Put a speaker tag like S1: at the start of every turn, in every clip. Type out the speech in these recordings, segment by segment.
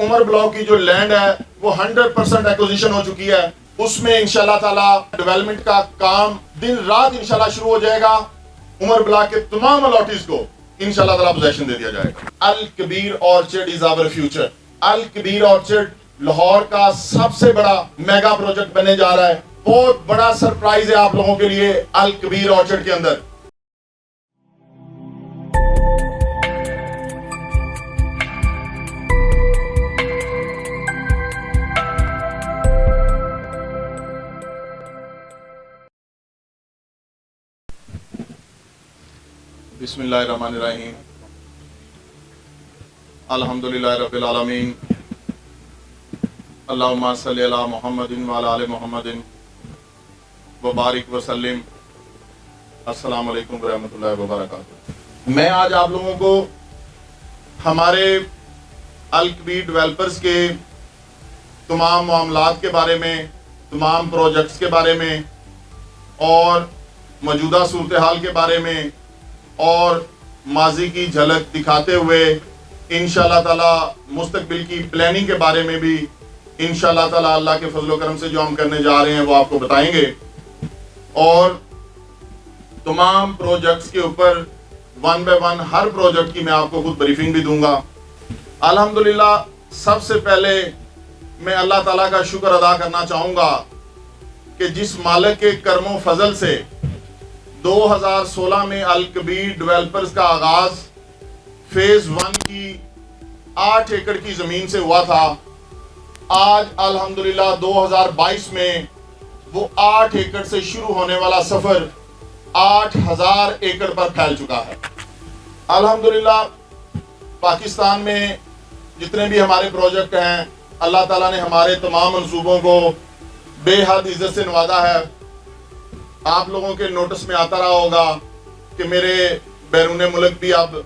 S1: Umar block की जो land है वो 100% एक्विजिशन हो चुकी है। उसमें इंशाल्लाह ताला डेवलपमेंट का काम दिन रात इंशाल्लाह शुरू हो जाएगा। उमर ब्लॉक के तमाम अलॉटीज को इंशाल्लाह ताला पोजेशन दे दिया जाएगा। Al Kabir orchard is our future. Al Kabir orchard Lahore का सबसे बड़ा मेगा प्रोजेक्ट बनने जा रहा है। बहुत बड़ा सरप्राइज है आप लोगों के लिए अल कबीर ऑर्चर्ड के अंदर। बिस्मिल्लाहिर्रहमानिर्रहीम। अल्हम्दुलिल्लाहि रब्बिल आलमीन। अल्लाहुम्मा सल्लि अला मुहम्मदिन व अला आलि मुहम्मदिन व बारिक व सल्लिम। अस्सलामु अलैकुम व रहमतुल्लाहि व बरकातुहू। मैं आज आप लोगों को हमारे अल कबीर डेवलपर्स के तमाम मामलात के बारे में, तमाम प्रोजेक्ट्स के बारे में और मौजूदा सूरत हाल के बारे में और माजी की झलक दिखाते हुए इंशाअल्लाह ताला मुस्तकबिल की प्लानिंग के बारे में भी इंशाअल्लाह ताला अल्लाह के फजल करम से जो हम करने जा रहे हैं वो आपको बताएंगे। और तमाम प्रोजेक्ट्स के ऊपर one by one her project की मैं आपको खुद ब्रीफिंग भी दूंगा। अल्हम्दुलिल्लाह, सबसे पहले मैं अल्लाह ताला का शुक्र अदा करना चाहूँगा कि जिस मालिक के करमो फजल से 2016 में अल कबीर डेवलपर्स का आगाज फेज 1 की 8 एकड़ की जमीन से हुआ था। आज अल्हम्दुलिल्लाह 2022 में वो 8 एकड़ से शुरू होने वाला सफर 8000 एकड़ पर फैल चुका है। अल्हम्दुलिल्लाह, पाकिस्तान में जितने भी हमारे प्रोजेक्ट हैं, अल्लाह ताला ने हमारे तमाम मंसूबों को बेहद इज्जत से नवाजा है। आप लोगों के नोटिस में आता रहा होगा कि मेरे बैरून मुल्क भी अब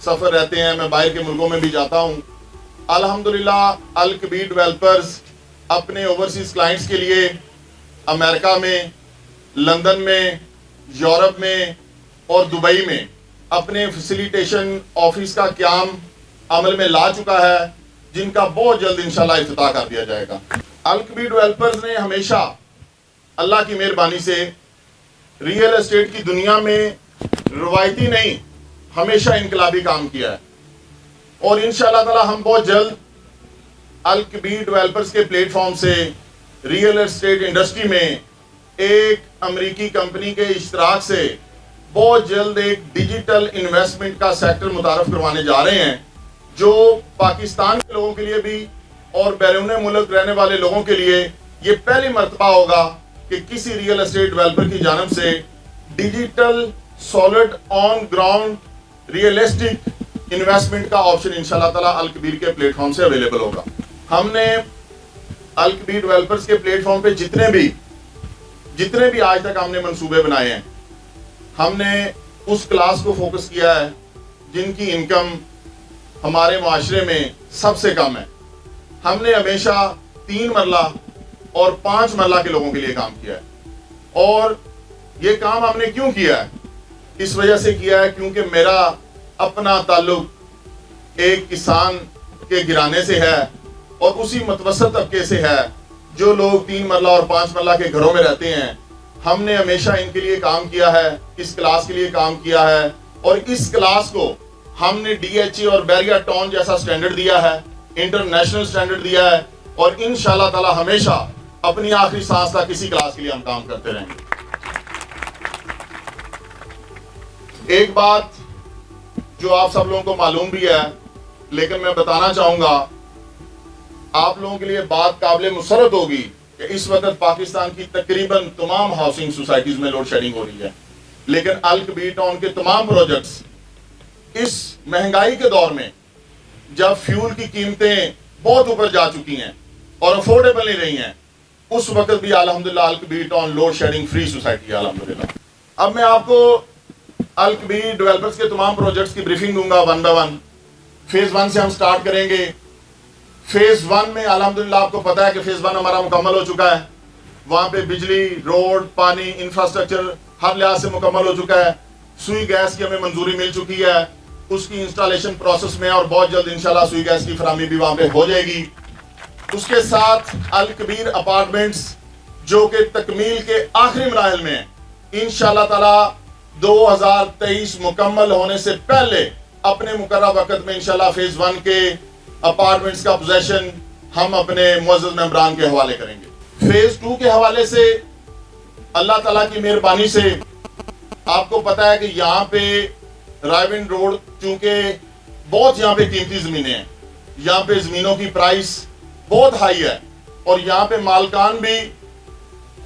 S1: सफ़र रहते हैं, मैं बाहर के मुल्कों में भी जाता हूँ। अल्हम्दुलिल्लाह, अल कबीर डेवलपर्स अपने ओवरसीज़ क्लाइंट्स के लिए अमेरिका में, लंदन में, यूरोप में और दुबई में अपने फैसिलिटेशन ऑफिस का क़याम अमल में ला चुका है, जिनका बहुत जल्द इंशाल्लाह इफ्तिताह कर दिया जाएगा। अल कबीर डेवलपर्स ने हमेशा अल्लाह की मेहरबानी से रियल एस्टेट की दुनिया में रवायती नहीं, हमेशा इनकलाबी काम किया है। और इंशाअल्लाह ताला हम बहुत जल्द अल कबीर डेवलपर्स के प्लेटफॉर्म से रियल एस्टेट इंडस्ट्री में एक अमेरिकी कंपनी के इश्तराक से बहुत जल्द एक डिजिटल इन्वेस्टमेंट का सेक्टर मुतारफ करवाने जा रहे हैं, जो पाकिस्तान के लोगों के लिए भी और बैरून मुल्क रहने वाले लोगों के लिए ये पहली मर्तबा होगा कि किसी रियल एस्टेट डेवलपर की जानब से digital solid on ground realistic investment का ऑप्शन इंशाल्लाह ताला अल कबीर के प्लेटफॉर्म से अवेलेबल होगा। हमने अल कबीर डेवलपर्स के प्लेटफॉर्म पे जितने भी आज तक हमने मंसूबे बनाए हैं, हमने उस क्लास को फोकस किया है जिनकी इनकम हमारे माशरे में सबसे कम है। हमने हमेशा 3 मरला और 5 मरला के लोगों के लिए काम किया है। और ये काम हमने क्यों किया है? इस वजह से किया है क्योंकि मेरा अपना ताल्लुक एक किसान के घराने से है और उसी मतवसत तबके से है जो लोग 3 मरला और 5 मरला के घरों में रहते हैं। हमने हमेशा इनके लिए काम किया है, इस क्लास के लिए काम किया है और इस क्लास को हमने DHA और बैरिया टाउन जैसा स्टैंडर्ड दिया है, इंटरनेशनल स्टैंडर्ड दिया है और इंशाअल्लाह ताला हमेशा अपनी आखिरी सांस तक किसी क्लास के लिए हम काम करते रहेंगे। एक बात जो आप सब लोगों को मालूम भी है, लेकिन मैं बताना चाहूंगा, आप लोगों के लिए बात काबिल मुसरत होगी कि इस वक्त पाकिस्तान की तकरीबन तमाम हाउसिंग सोसाइटीज में लोड शेडिंग हो रही है, लेकिन अल कबीर टाउन के तमाम प्रोजेक्ट्स इस महंगाई के दौर में, जब फ्यूल की कीमतें बहुत ऊपर जा चुकी हैं और अफोर्डेबल नहीं रही हैं, उस वक्त भी अल्हम्दुलिल्लाह Al Kabir town load shedding free society है अल्हम्दुलिल्लाह। अब मैं आपको अल कबीर डेवलपर्स के तमाम प्रोजेक्ट्स की ब्रीफिंग दूंगा वन बाय वन। फेज 1 से हम स्टार्ट करेंगे। फेज 1 में अल्हम्दुलिल्लाह आपको पता है कि फेज 1 हमारा मुकम्मल हो चुका है। वहाँ पे बिजली, रोड, पानी, इंफ्रास्ट्रक्चर हर लिहाज से मुकम्मल हो चुका है। सुई गैस की हमें मंजूरी मिल चुकी है। उसकी इंस्टॉलेशन प्रोसेस में, और बहुत जल्द इंशाल्लाह सुई गैस की फराहमी भी वहां पे हो जाएगी। उसके साथ अल कबीर अपार्टमेंट्स जो कि तकमील के आखिरी मराहल में है, इंशाल्लाह ताला 2023 मुकम्मल होने से पहले अपने मुकर्रर वक्त में इंशाल्लाह फेज 1 के अपार्टमेंट्स का पोजेशन हम अपने मुअज़्ज़ज़ मेंबरान के हवाले करेंगे। फेज 2 के हवाले से अल्लाह ताला की मेहरबानी से आपको पता है कि यहाँ पे रायविंड रोड, चूंकि बहुत यहाँ पे कीमती जमीनें हैं, यहाँ पे जमीनों की प्राइस बहुत हाई है, और यहाँ पे मालकान भी,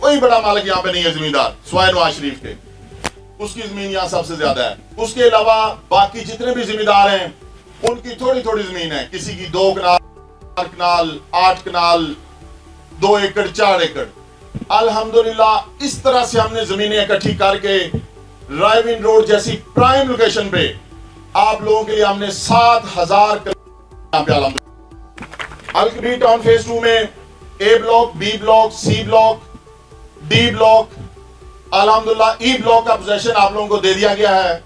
S1: कोई बड़ा मालिक यहाँ पे नहीं है जमींदार स्वाय नवाज शरीफ के, उसकी जमीन यहाँ सबसे ज्यादा है। उसके अलावा बाकी जितने भी जिम्मेदार हैं उनकी थोड़ी थोड़ी जमीन है, किसी की 2 कनाल 4 कनाल 8 कनाल 2 एकड़ 4 एकड़। अल्हम्दुलिल्लाह इस तरह से हमने जमीनें इकट्ठी करके रायविंड रोड जैसी प्राइम लोकेशन पे आप लोगों के लिए हमने 7000 यहाँ पे अल कबीर टाउन फेज 2 में A block, B block, C block, D block, अल्हम्दुलिल्लाह ई ब्लॉक का पोजीशन आप लोगों को दे दिया गया है।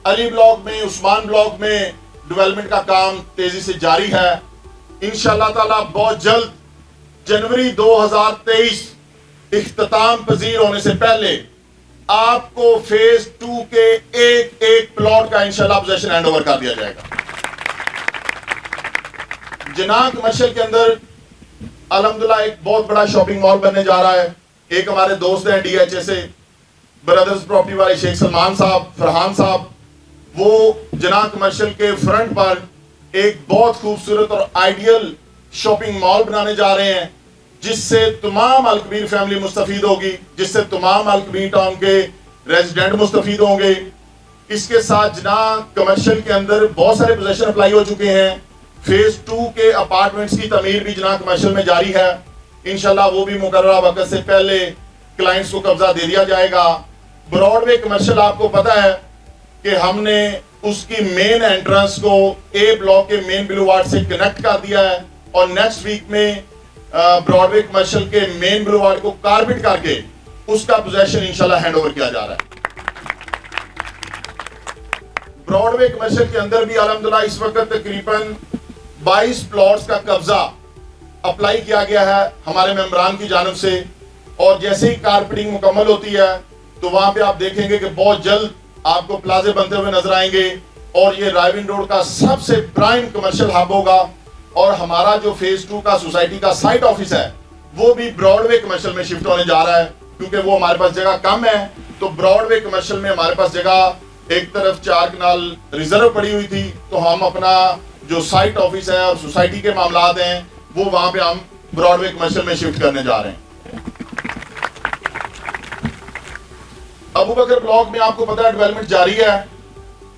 S1: अली ब्लॉक में, उस्मान ब्लॉक में डेवलपमेंट का काम तेजी से जारी है। इंशाअल्लाह ताला बहुत जल्द जनवरी 2023 इख्तिताम पजीर होने से पहले आपको फेज 2 के एक एक प्लॉट का इंशाअल्लाह पोजीशन हैंड ओवर कर दिया जाएगा। जिनाह कमर्शियल के अंदर अल्हम्दुलिल्लाह एक बहुत बड़ा शॉपिंग मॉल बनने जा रहा है। एक हमारे दोस्त हैं DHA से, ब्रदर्स प्रॉपर्टी वाले शेख सलमान साहब, फरहान साहब, वो जिनाह कमर्शियल के फ्रंट पर एक बहुत खूबसूरत और आइडियल शॉपिंग मॉल बनाने जा रहे हैं, जिससे तमाम अल कबीर फैमिली मुस्तफीद होगी, जिससे तमाम अल कबीर टाउन के रेजिडेंट मुस्तफीद होंगे। इसके साथ जिनाह कमर्शियल के अंदर बहुत सारे पोजीशन अप्लाई हो चुके हैं। फेज 2 के अपार्टमेंट्स की तमीर भी जिनाह कमर्शियल में जारी है। इंशाल्लाह वो भी मुकर्रर वक्त से पहले क्लाइंट्स को कब्जा दे दिया जाएगा। ब्रॉडवे कमर्शियल आपको पता है कि हमने उसकी मेन एंट्रेंस को ए ब्लॉक के मेन बुलेवार्ड से कनेक्ट कर दिया है, और नेक्स्ट वीक में ब्रॉडवे कमर्शियल के मेन बुलेवार्ड को कारपेट करके उसका पोजीशन इंशाल्लाह हैंड ओवर किया जा रहा है। ब्रॉडवे कमर्शियल के अंदर भी अल्हम्दुलिल्लाह इस वक्त तकरीबन 22 प्लॉट्स का कब्जा अप्लाई किया गया है हमारे मेंबरान की जानिब से, और जैसे ही कारपेटिंग मुकम्मल होती है तो वहां पे आप देखेंगे कि बहुत जल्द आपको प्लाजे बनते हुए नजर आएंगे, और ये रायविंड रोड का सबसे प्राइम कमर्शियल हब होगा। और हमारा जो फेज 2 का सोसाइटी का साइट ऑफिस है वो भी ब्रॉडवे कमर्शियल में शिफ्ट होने जा रहा है, क्योंकि वो हमारे पास जगह कम है। तो ब्रॉडवे कमर्शियल में हमारे पास जगह एक तरफ 4 कनाल रिजर्व पड़ी हुई थी, तो हम अपना जो साइट ऑफिस है और सोसाइटी के मामलात हैं वो वहां पे हम ब्रॉडवे कमर्शियल में शिफ्ट करने जा रहे हैं। अबू बकर ब्लॉक में आपको पता है डेवलपमेंट जारी है,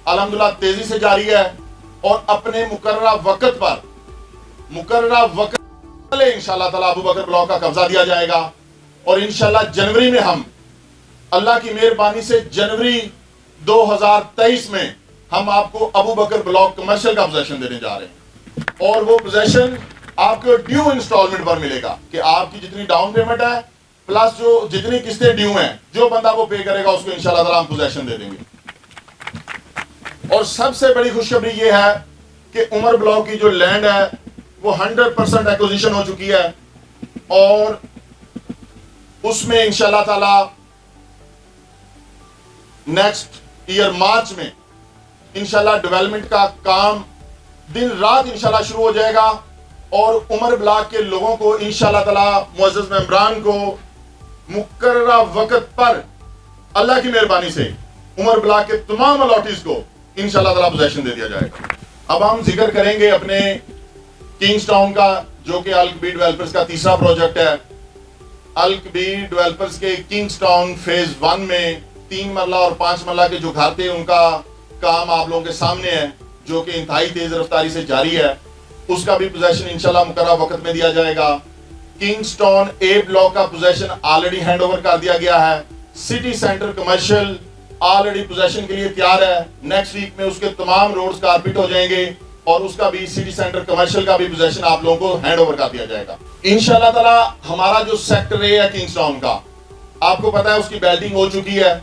S1: अल्हम्दुलिल्लाह तेजी से जारी है, और अपने मुकर्रर वक्त इंशाल्लाह ताला अबू बकर ब्लॉक का कब्जा दिया जाएगा, और इंशाल्लाह जनवरी में हम, अल्लाह की मेहरबानी से जनवरी 2023 में हम आपको अबू बकर ब्लॉक कमर्शियल का पोजीशन देने जा रहे हैं। और वो पोजीशन आपको ड्यू इंस्टॉलमेंट पर मिलेगा कि आपकी जितनी डाउन पेमेंट है प्लस जो जितनी किस्तें ड्यू हैं, जो बंदा वो पे करेगा उसको इंशाल्लाह ताला हम पोजीशन दे देंगे। और सबसे बड़ी खुशखबरी ये है कि उमर ब्लॉक की जो लैंड है वो 100% एक्विजिशन हो चुकी है, और उसमें इंशाल्लाह ताला नेक्स्ट ईयर मार्च में इंशाल्लाह डेवलपमेंट का काम दिन रात इंशाल्लाह शुरू हो जाएगा, और उमर ब्लॉक के लोगों को इंशाल्लाह ताला मुअज़्ज़ज़ मेंबरान को मुकर्रर वक्त पर अल्लाह की मेहरबानी से उमर ब्लॉक के तमाम अलॉटीज को इंशाल्लाह ताला पोजीशन दे दिया जाएगा। अब हम जिक्र करेंगे अपने किंग्स टाउन का, जो कि अल कबीर डेवलपर्स का तीसरा प्रोजेक्ट है। अल कबीर डेवलपर्स के किंग्स टाउन फेज 1 में 3 मरला और 5 मरला के जो घर थे उनका काम आप लोगों के सामने है, जो कि इंतहाई तेज रफ्तारी से जारी है। उसका भी पोजीशन इंशाल्लाह मुकर्रर वक्त में दिया जाएगा। किंग्स टाउन ए ब्लॉक का पोजीशन ऑलरेडी हैंड ओवर कर दिया गया है। City centre commercial already position के लिए तैयार है। नेक्स्ट वीक में उसके तमाम रोड्स कारपेट हो जाएंगे, और उसका भी सिटी सेंटर कमर्शियल का भी पोजीशन आप लोगों को हैंड ओवर कर दिया जाएगा इंशाल्लाह ताला। हमारा जो सेक्टर ए है किंग्स टाउन का, आपको पता है उसकी बेल्टिंग हो चुकी है।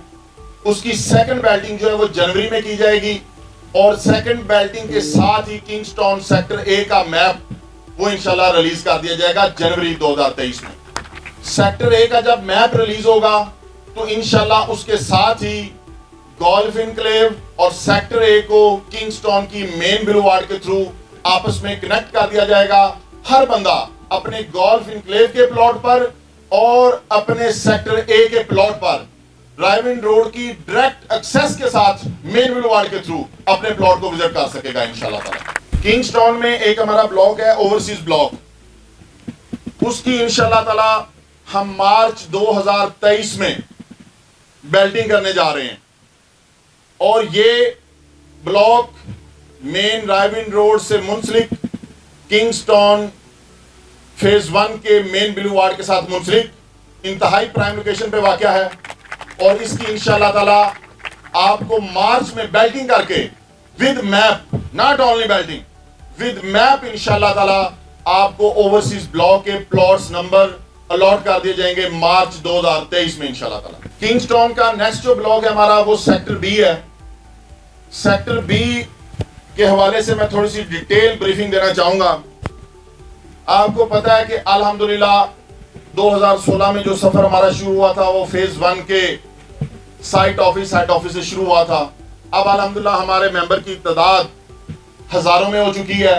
S1: उसकी सेकंड बेल्टिंग जो है वो जनवरी में की जाएगी, और सेकंड बेल्टिंग के साथ ही किंगस्टन सेक्टर ए का मैप वो इंशाल्लाह रिलीज कर दिया जाएगा जनवरी 2023 में। सेक्टर ए का जब मैप रिलीज होगा तो इंशाल्लाह उसके साथ ही गोल्फ इनक्लेव और सेक्टर ए को किंगस्टन की मेन बुलेवार्ड के थ्रू आपस में कनेक्ट कर दिया जाएगा। हर बंदा अपने गोल्फ इनक्लेव के प्लॉट पर और अपने सेक्टर ए के प्लॉट पर ड्राइविंग रोड की डायरेक्ट एक्सेस के साथ मेन बुलेवार्ड के थ्रू अपने प्लॉट को विजिट कर सकेगा इंशाल्लाह ताला। किंगस्टन में एक हमारा ब्लॉक है ओवरसीज ब्लॉक, उसकी इंशाल्लाह ताला हम मार्च 2023 में बेल्टिंग करने जा रहे हैं और ये ब्लॉक मेन ड्राइविंग रोड से मुंसलिक किंगस्टन फेज 1 के मेन बुलेवार्ड के साथ मुंसलिक इंतहाई प्राइम लोकेशन पे वाक़या है और इसकी इंशाल्लाह ताला आपको मार्च में बेल्टिंग करके with map, not only Belting, with map इंशाल्लाह ताला आपको ओवरसीज ब्लॉक के प्लॉट्स नंबर अलॉट कर दिए जाएंगे मार्च 2023 में इंशाल्लाह ताला। किंगस्टन का नेक्स्ट जो ब्लॉक है हमारा वो सेक्टर बी है। सेक्टर बी के हवाले से मैं थोड़ी सी डिटेल ब्रीफिंग देना चाहूंगा। आपको पता है कि अल्हम्दुलिल्लाह 2016 में जो सफर हमारा शुरू हुआ था वो फेज 1 के साइट ऑफिस हेड ऑफिस से शुरू हुआ था। अब अल्हम्दुलिल्लाह हमारे मेंबर की तादाद हजारों में हो चुकी है।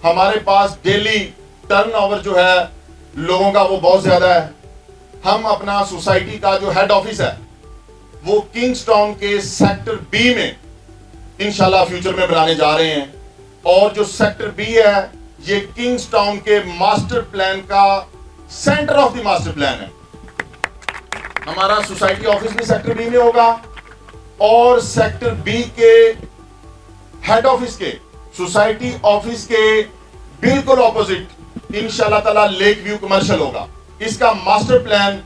S1: हमारे पास डेली टर्नओवर जो है लोगों का वो बहुत ज्यादा है। हम अपना सोसाइटी का जो हेड ऑफिस है वो किंगस्टन के सेक्टर बी में इंशाल्लाह फ्यूचर में बनाने जा रहे हैं और जो सेक्टर बी है ये किंगस्टन के मास्टर प्लान का centre of the master plan है। हमारा सोसाइटी ऑफिस भी सेक्टर बी में होगा और सेक्टर बी के हेड ऑफिस के सोसाइटी ऑफिस के बिल्कुल ऑपोजिट इंशाल्लाह ताला लेक व्यू कमर्शियल होगा। इसका मास्टर प्लान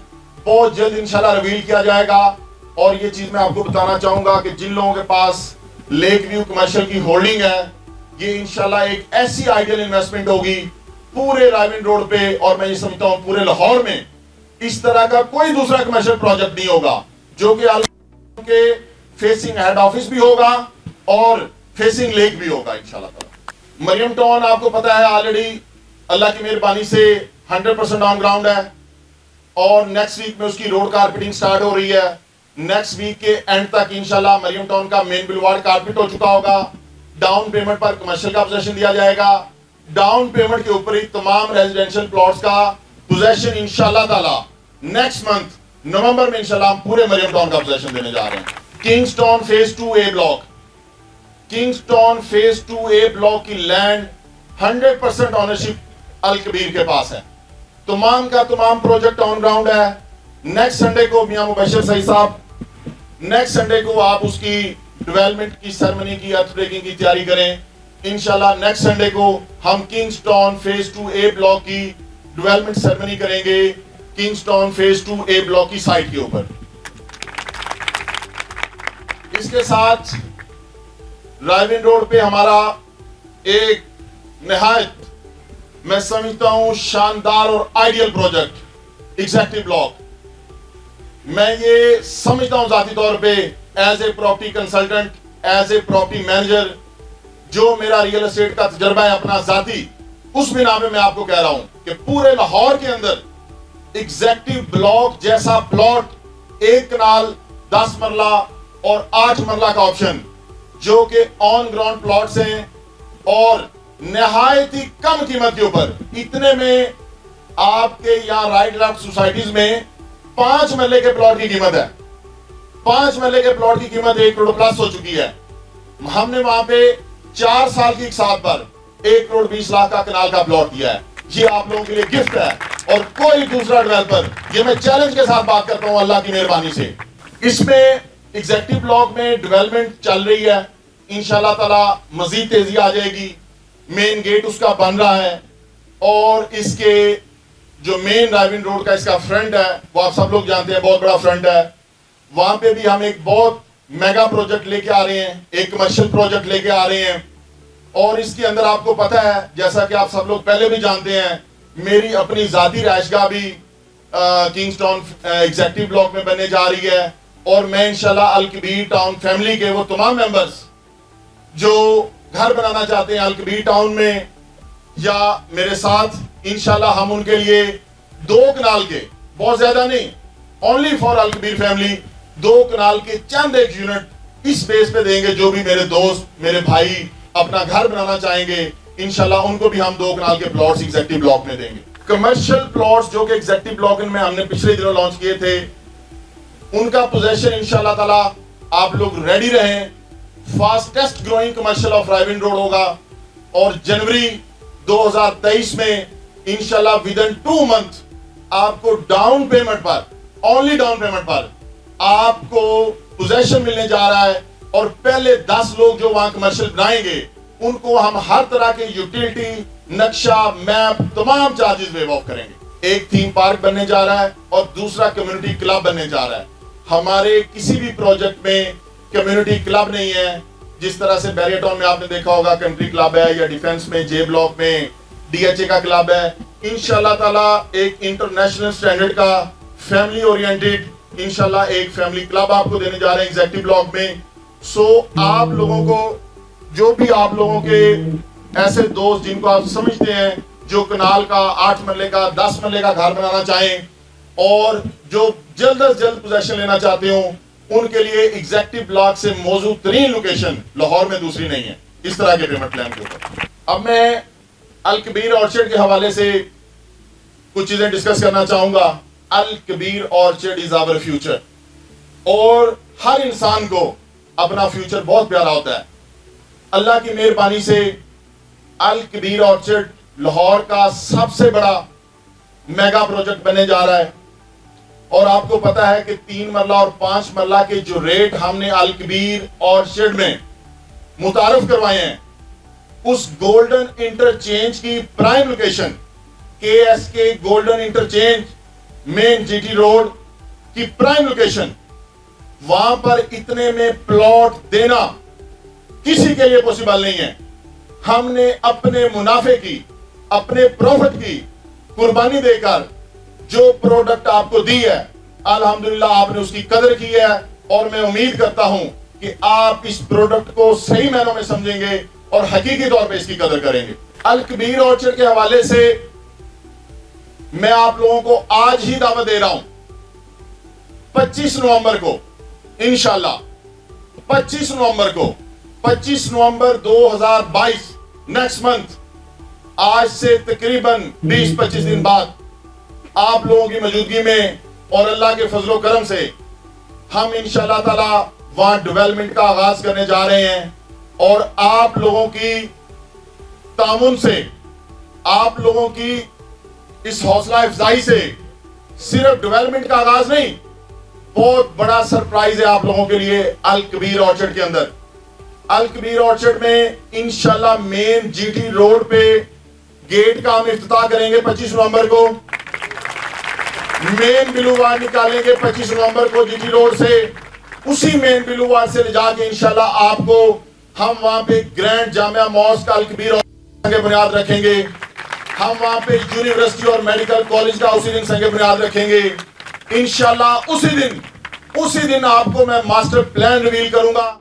S1: बहुत जल्द इंशाल्लाह रिवील किया जाएगा और ये चीज मैं आपको बताना चाहूंगा कि जिन लोगों के पास लेक व्यू कमर्शियल की होल्डिंग है ये इंशाल्लाह एक ऐसी आइडियल इन्वेस्टमेंट होगी पूरे रायविंड रोड पे और मैं ये समझता हूं पूरे लाहौर में इस तरह का कोई दूसरा कमर्शियल प्रोजेक्ट नहीं होगा जो कि के फेसिंग हेड ऑफिस भी होगा और फेसिंग लेक भी होगा इंशाल्लाह ताला। मरियम टाउन आपको पता है ऑलरेडी अल्लाह की मेहरबानी से 100% ऑन ग्राउंड है और नेक्स्ट वीक में उसकी रोड कारपेटिंग स्टार्ट हो रही है। नेक्स्ट वीक के एंड तक इंशाल्लाह मरियम टाउन का मेन बुलेवार्ड कारपेट हो चुका होगा। डाउन पेमेंट पर कमर्शियल का पोजेशन दिया जाएगा। डाउन पेमेंट के ऊपर ही तमाम रेजिडेंशियल प्लॉट्स का पोजेशन इंशाल्लाह ताला नेक्स्ट मंथ नवंबर में इंशाल्लाह हम पूरे मरियम टाउन का पोजेशन देने जा रहे हैं। Kingston phase 2A block, Kingston phase 2A block की लैंड 100% ऑनरशिप अल कबीर के पास है। तमाम का तमाम प्रोजेक्ट ऑन ग्राउंड है। नेक्स्ट संडे को मियां मुबशर सही साहब, नेक्स्ट संडे को आप उसकी डेवलपमेंट की सेरेमनी की अर्थ ब्रेकिंग की तैयारी करें। इंशाल्लाह नेक्स्ट संडे को हम किंगस्टन फेज 2A ब्लॉक की डेवलपमेंट सेरेमनी करेंगे किंगस्टन फेज 2A ब्लॉक की साइट के ऊपर। इसके साथ रायविंड रोड पे हमारा एक निहायत मैं समझता हूं शानदार और आइडियल प्रोजेक्ट एग्जेक्टिव ब्लॉक। मैं ये समझता हूं जाती तौर पे as a property consultant, as a property manager, जो मेरा रियल एस्टेट का तजर्बा है अपना जाती, उस बिना पे मैं आपको कह रहा हूं कि पूरे लाहौर के अंदर एग्जेक्टिव ब्लॉक जैसा प्लॉट 1 कनाल 10 मरला और 8 मरला का ऑप्शन जो कि ऑन ग्राउंड प्लॉट्स हैं और निहायत ही कम कीमत के ऊपर, इतने में आपके यहाँ राइट लेफ्ट सोसाइटीज में 5 मरले के प्लॉट की कीमत है। 5 मरले के प्लॉट की कीमत 1 करोड़ प्लस हो चुकी है। हमने वहां पे 4 साल की साथ पर 1 करोड़ 20 लाख का कनाल का प्लॉट दिया है। ये आप लोगों के लिए गिफ्ट है और कोई दूसरा डेवलपर, ये मैं चैलेंज के साथ बात करता हूं अल्लाह की मेहरबानी से, इसमें एग्जेक्टिव ब्लॉक में डेवलपमेंट चल रही है। इंशाल्लाह ताला मजीद तेजी आ जाएगी। मेन गेट उसका बन रहा है और इसके जो मेन रायविंड रोड का इसका फ्रंट है वो आप सब लोग जानते हैं, बहुत बड़ा फ्रंट है। वहां पे भी हम एक बहुत मेगा प्रोजेक्ट लेके आ रहे हैं, एक कमर्शियल प्रोजेक्ट लेके आ रहे हैं और इसके अंदर आपको पता है, जैसा कि आप सब लोग पहले भी जानते हैं, मेरी अपनी जाती रहायशगाह भी किंगस्टन एग्जेक्टिव ब्लॉक में बनने जा रही है और मैं इंशाल्लाह अल कबीर टाउन फैमिली के वो तमाम मेंबर्स जो घर बनाना चाहते हैं अल-कबीर टाउन में या मेरे साथ, इंशाल्लाह हम उनके लिए 2 कनाल के, बहुत ज्यादा नहीं, ओनली फॉर अल-कबीर फैमिली 2 कनाल के चंद एक यूनिट इस बेस पे देंगे। जो भी मेरे दोस्त, मेरे भाई अपना घर बनाना चाहेंगे, इंशाल्लाह उनको भी हम 2 कनाल के प्लॉट्स एग्जेक्टिव ब्लॉक में देंगे। कमर्शियल प्लॉट्स जो कि एग्जेक्टिव ब्लॉक में हमने पिछले दिनों लॉन्च किए थे, उनका पोजेशन इंशाल्लाह ताला आप लोग रेडी रहें। Fastest growing commercial of Raiwind road होगा और जनवरी 2023 में इंशाल्लाह विद इन 2 मंथ आपको डाउन पेमेंट पर, ओनली डाउन पेमेंट पर आपको पोजेशन मिलने जा रहा है। और पहले 10 लोग जो वहां कमर्शियल बनाएंगे उनको हम हर तरह के यूटिलिटी, नक्शा, मैप, तमाम चार्जेस वेव ऑफ करेंगे। एक थीम पार्क बनने जा रहा है और दूसरा कम्युनिटी क्लब बनने जा रहा है। हमारे किसी भी प्रोजेक्ट में कम्युनिटी क्लब नहीं है। जिस तरह से बैरियर टाउन में आपने देखा होगा कंट्री क्लब है, या डिफेंस में जे ब्लॉक में डीएचए का क्लब है, इंशाल्लाह ताला एक इंटरनेशनल स्टैंडर्ड का फैमिली ओरिएंटेड इंशाल्लाह एक फैमिली क्लब आपको देने जा रहे हैं एग्जेक्टिव ब्लॉक में। सो आप लोगों को, जो भी आप लोगों के ऐसे दोस्त जिनको आप समझते हैं जो कनाल का 8 मरले का 10 मरले का घर बनाना चाहें और जो जल्द से जल्द पोजेशन लेना चाहते हो, उनके लिए एग्जेक्टिव ब्लॉक से मौजूद तरीन लोकेशन लाहौर में दूसरी नहीं है इस तरह के पेमेंट प्लान के ऊपर। अब मैं अल-कबीर ऑर्चर्ड के हवाले से कुछ चीजें डिस्कस करना चाहूंगा। अल-कबीर ऑर्चर्ड इज आवर फ्यूचर और हर इंसान को अपना फ्यूचर बहुत प्यारा होता है। अल्लाह की मेहरबानी से अल-कबीर ऑर्चर्ड लाहौर का सबसे बड़ा मेगा प्रोजेक्ट बनने जा रहा है। और आपको पता है कि 3 मरला और 5 मरला के जो रेट हमने अल-कबीर ऑर्चर्ड में मुतारफ करवाए हैं, उस गोल्डन इंटरचेंज की prime location KSK golden interchange main GT road की प्राइम लोकेशन, वहां पर इतने में प्लॉट देना किसी के लिए पॉसिबल नहीं है। हमने अपने मुनाफे की, अपने प्रॉफिट की कुर्बानी देकर जो प्रोडक्ट आपको दी है, अल्हम्दुलिल्लाह आपने उसकी कदर की है। और मैं उम्मीद करता हूं कि आप इस प्रोडक्ट को सही मायनों में समझेंगे और हकीकी तौर पे इसकी कदर करेंगे। अल-कबीर ऑर्चर्ड के हवाले से मैं आप लोगों को आज ही दावत दे रहा हूं, 25 नवंबर को इंशाल्लाह, 25 नवंबर 2022 नेक्स्ट मंथ, आज से तकरीबन 20-25 दिन बाद आप लोगों की मौजूदगी में और अल्लाह के फजलो करम से हम इंशाल्लाह ताला वहां डेवलपमेंट का आगाज करने जा रहे हैं। और आप लोगों की तामुन से, आप लोगों की इस हौसला अफजाई से सिर्फ डेवलपमेंट का आगाज नहीं, बहुत बड़ा सरप्राइज है आप लोगों के लिए अल-कबीर ऑर्चर्ड के अंदर। अल-कबीर ऑर्चर्ड में इंशाल्लाह मेन जीटी रोड पे गेट का हम इफ्तिताह करेंगे 25 नवंबर को। मेन बिलूवार निकालेंगे 25 नवंबर को जीटी रोड से। उसी मेन बिलूवार से ले जाके इंशाल्लाह आपको हम वहां पे ग्रैंड जामिया मॉस्क अल-कबीर के बुनियाद रखेंगे। हम वहां पे यूनिवर्सिटी और मेडिकल कॉलेज का उसी दिन संगे बुनियाद रखेंगे इंशाल्लाह। उसी दिन आपको मैं मास्टर प्लान रिवील करूंगा।